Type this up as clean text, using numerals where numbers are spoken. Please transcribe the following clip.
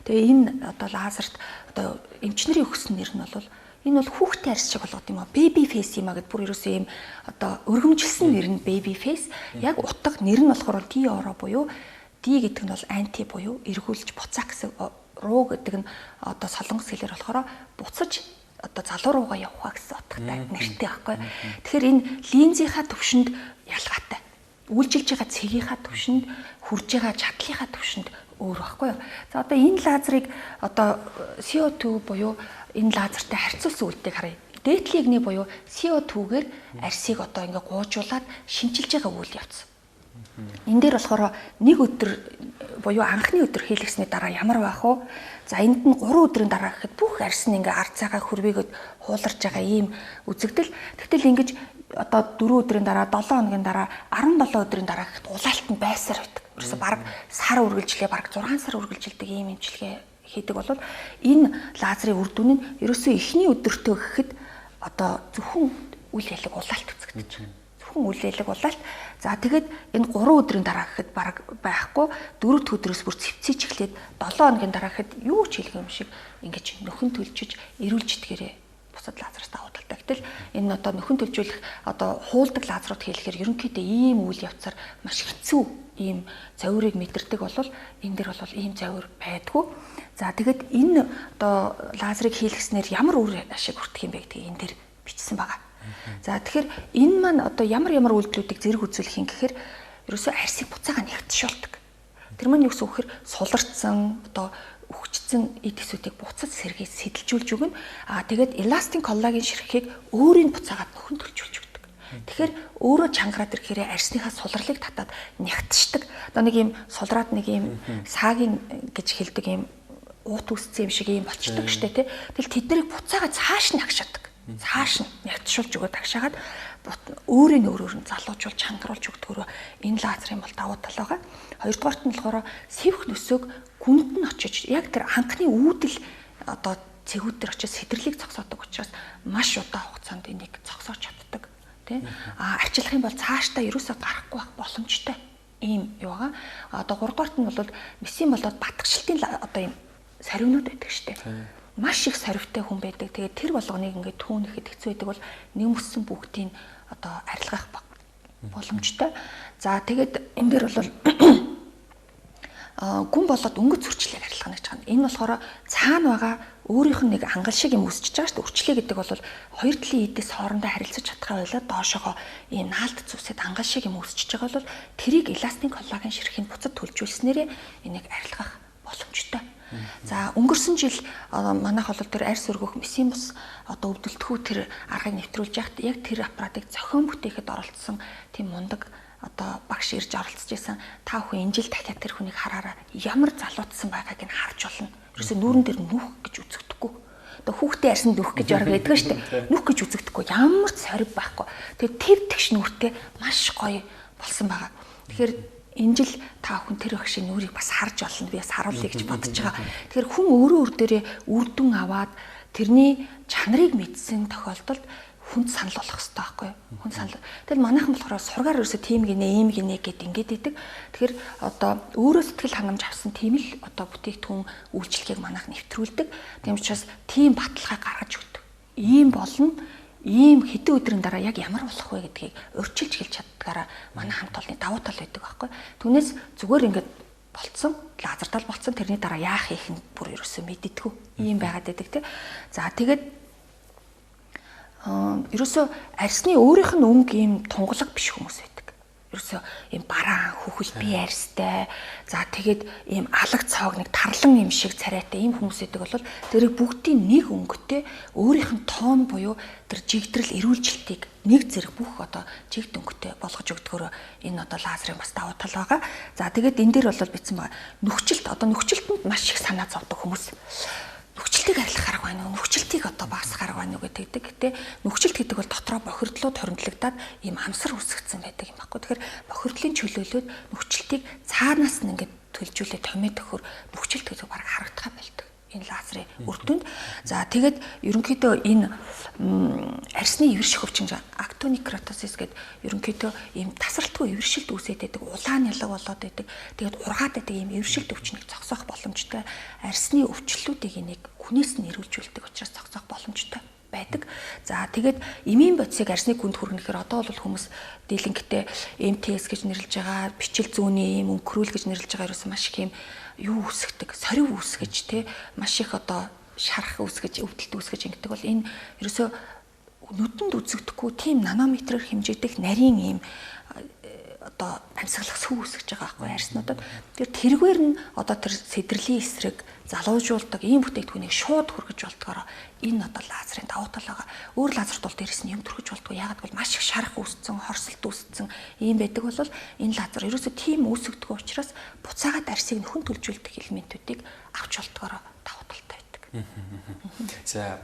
Тэгээ энэ одоо лазерт одоо эмчнэрийн өгсөн нэр нь бол энэ бол хүүхдээ арьс шиг болгоод юм аа. Baby face юм аа гэд бүр ерөөсөө юм одоо өргөмжилсэн нэр нь baby face. Яг утга нэр нь болохоор TORO буюу D гэдэг нь бол анти буюу эргүүлж буцаах гэсэн, руу гэдэг нь одоо солонгос хэлээр болохоор буцаж одоо залуу руугаа явах гэсэн утгатай нэртэй байхгүй. Тэгэхээр энэ линзийнхаа төвшөнд ялгаатай. Үйлчилж байгаа цэгийнхаа төвшөнд, хүрж байгаа чадлынхаа төвшөнд өөр байхгүй юу. За одоо энэ лазерыг одоо CO2 буюу энэ лазертай харьцуулсан үйлдэлийг харъя. Дээдлигний буюу CO2-гээр арьсыг одоо ингээ гуужуулад шинчилж байгаа үйл явц. Энэ дээр болохоор нэг өдөр буюу анхны өдөр хийлгэсний дараа ямар байх вэ? За энд нь 3 өдрийн дараа гэхэд бүх арьс нь ингээ ард цагаа хөрвийгөд хууларч байгаа ийм үзэгдэл. Тэгтэл ингэж одоо 4 өдрийн дараа, 7 хоногийн дараа, 17 өдрийн дараа гэхэд улаалт нь байсаар байдаг. Ерөөсө баг сар үргэлжлээ, баг 6 сар үргэлжилдэг ийм эмчилгээ хийдэг бол энэ лазерын үр дүн нь ерөөсөө эхний өдөртөө гэхэд одоо зөвхөн үйл ялэг улаалт үзэгдэж байна. Зөвхөн үйл ялэг улаалт. За тэгээд энэ 3 өдрийн дараа гэхэд баг байхгүй, 4 дахь өдрөөс бүр цэвцээч эхлээд 7 хоногийн дараа гэхэд юу ч хэлэх юм шиг ингэж нөхөн төлжиж эрүүлж идгээрээ бусад лазераас давуу талтай. Гэтэл энэ одоо нөхөн төлжүүлэх одоо хуулдаг лазерууд хийлэхээр ерөнхийдөө ийм үйл явцаар маш хэцүү ийм завирыг мэдэрдэг болвол энэ дэр бол ийм завир байдгүй. За тэгээд энэ одоо лазерыг хийлгэснээр ямар үр ашиг хүртэх юм бэ гэдгийг энэ дэр бичсэн байгаа. За тэгэхээр энэ маань одоо ямар үйлдэлүүдийг зэрэг үзүүлэх юм гэхээр ерөөсөө арьсыг буцаага нэгтшүүлдэг. Тэр маань юу гэсэн үг гэхээр суларцсан одоо өгчсөн эд хэсүүдийг буцаж сэргийж сэтэлжүүлж өгнө. Тэгээд эластин коллаген ширхгийг өөрийн буцаагаад нөхөн төлжүүлж өгдөг. Тэгэхээр өөрөө чангараад ирэхээр арьсныхаа сулралыг татаад нягтшдаг. Одоо нэг юм сулраад нэг юм саагийн гэж хэлдэг юм уут үсцэн юм шиг юм болчдөг штэ тий. Тэгэл тэднийг буцаагаад цааш нь агшаадаг. Цааш нь нягтшуулж өгөөд агшаагаад өөрийн өөрөөр нь залуужуул чангаруулж өгдөгөрөө энэ лазерын бол давуу тал байгаа. Хоёрдугаарт нь болохоор сэвх нөсөөг гүнд нь очиж яг тэр анхны үүдэл одоо цэгүүд төр очиж сэдэрлийг зогсоодог учраас маш удаан хугацаанд энийг зогсоож чаддаг тий. Арчилах юм бол цаашдаа ерөөсөө гарахгүй байх боломжтой ийм юу байгаа. Одоо гуравдугаарт нь бол месийн болоод батгшилтын одоо ийм саривнууд байдаг штэ. Маш их саривтай хүн байдаг. Тэгээд тэр болгоныг ингээд түүнэхэд хэцүү байдаг бол нэмсэн бүгдийг одоо арилгах боломжтой. За тэгээд энэ дээр бол гүн болоод өнгөц зөрчлийг арилгах гэж байна. Энэ болохоор цаана байгаа өөрийнх нь нэг ангал шиг юм үсэж байгаа шүү дээ. Үрчлээ гэдэг бол хоёр талын эдээс хоорондоо харилцаж чадхаа байлаа доошоогоо ийм наалт зүсэд ангал шиг юм үсэж байгаа бол тэрийг эластин коллаген ширхийг буцад төлжүүлснээрээ энийг арилгах боломжтой. За өнгөрсөн жил манайх бол тэр арьс өргөх месийн бус одоо өвдөлтхүү тэр аргыг нэвтрүүлж яхад яг тэр аппаратыг зохион бүтээхэд оролцсон тийм мундаг одоо багш ирж оролцож исэн та бүхэн энэ жил дахиад тэр хүнийг хараараа ямар залуутсан байгааг нь харж болно. Ерөөсөө нүүрэн дээр нүх гэж үзэгдэхгүй. Одоо хүүхдээ арьсанд нүх гэж орог байдаг шүү дээ. Нүх гэж үзэгдэхгүй. Ямар ч сорив байхгүй. Тэгээ тэр тэгш нүртэй маш гоё болсон байгаа. Тэгэхээр энэ жил та бүхэн тэр багшийн нүрийг бас харж олно. Би бас харуулъя гэж бодож байгаа. Тэгэхээр хүн өөрөө өөр дээрээ үр дүн аваад тэрний чанарыг мэдсэн тохиолдолд хүнд санал болох хэрэгтэй байхгүй юу? Хүн санал. Тэгэл манайхан болохоор сургаар ерөөсө тийм гинэ, ийм гинэ гэд ингээд идэг. Тэгэхээр одоо өөрөө сэтгэл хангамж авсан тийм л одоо бүтээгдэхүүн үйлчлэгийг манайх нэвтрүүлдэг. Тийм учраас тийм баталгаа гаргаж өгдөг. Ийм болно. Ийм хэдэн өдрийн дараа яг ямар болох вэ гэдгийг урьдчилж хэлж чаддгаараа манай хамт олонны давуу тал байдаг байхгүй. Түүнээс зүгээр ингээд болцсон, лазертал болцсон тэрний дараа яах их нь бүр ерөөсөө мэддэггүй. Ийм байгаад байдаг тий. За тэгээд ерөөсөө арьсны өөрийнх нь өнгө ийм тунгалаг биш хүмүүс байдаг. Ерөөсөө ийм бараан хөхөл бие арьстай. За тэгээд ийм алаг цаог нэг тарлан юм шиг царайтай ийм хүмүүс байдаг бол тэрийг бүгдийн нэг өнгөтэй өөрийнх нь тоон буюу тэр жигдрэл эрүүлжилтийг нэг зэрэг бүх одоо жигд өнгөтэй болгож өгдөгөөр энэ одоо лазерын бас давуу тал байгаа. За тэгээд энэ дээр бол бичсэн байгаа. Нөхцөлт одоо нөхцөлтөнд маш их санаа зовдөг хүмүүс. Нөхцөлтийг арилгах арга байна уу? Нөхцөлтийг одоо багасгах арга байна уу гэдэг. Гэтэ нөхцөлт гэдэг бол дотроо бохирдлууд хоригдлагдаад ийм амсар үүсгэсэн байдаг юм баггүй. Тэгэхээр бохирдлын чөлөөлөд нөхцөлтийг цаанаас нь ингээд төлжүүлээд томьёо төхөр нөхцөлт гэдэг баг харагдах болдог. Энэ лазерын үр дүнд. За тэгээд ерөнхийдөө энэ арсны эвэрших өвчин актонекротозис гэдэг ерөнхийдөө ийм тасралтгүй эвэршилт үүсээд байдаг, улаан ялаг болоод байдаг. Тэгээд ургаад байдаг ийм эвэршилт өвчнийг зогсоох боломжтой. Арсны өвчлөлүүдийг энийг хүнээс нь эрүүлжүүлдэг учраас зогсоох боломжтой байдаг. За тэгээд эмийн бодисыг арсны гүнд хүргэнэхээр одоо бол хүмүүс дийлэнхтэй МТС гэж нэрлэж байгаа, бичил зүүнний ийм өнгөрүүл гэж нэрлэж байгаа ерөөсөн маш их ийм юу үүсгдэг, сорив үүсгэж те маш их одоо шарах үүсгэж, өвдөлт үүсгэж ингэдэг бол энэ ерөөсөө нүдэнд үзэгдэхгүй тийм нанометрээр хэмжигдэх нарийн ийм одоо амьсгалах сүв үүсгэж байгаа байхгүй арснуудад. Тэр тэргээр нь одоо тэр сэдрэлийн эсрэг залуужуулдаг ийм бүтээгдэхүүнийг шууд хүргэж болдгоор энэ одоо лазерын давуу тал байгаа. Өөр лазерт бол дээрэс нь юм түргэж болдгоо. Яагаад гэвэл маш их шарах үүссэн, хорсолт үүссэн ийм байдаг бол энэ лазер ерөөсөө тийм үүсгдэг учраас буцаагаад арсыг нөхөн төлжүүлдэг элементүүдийг авч болдгоор давуу талтай байдаг. За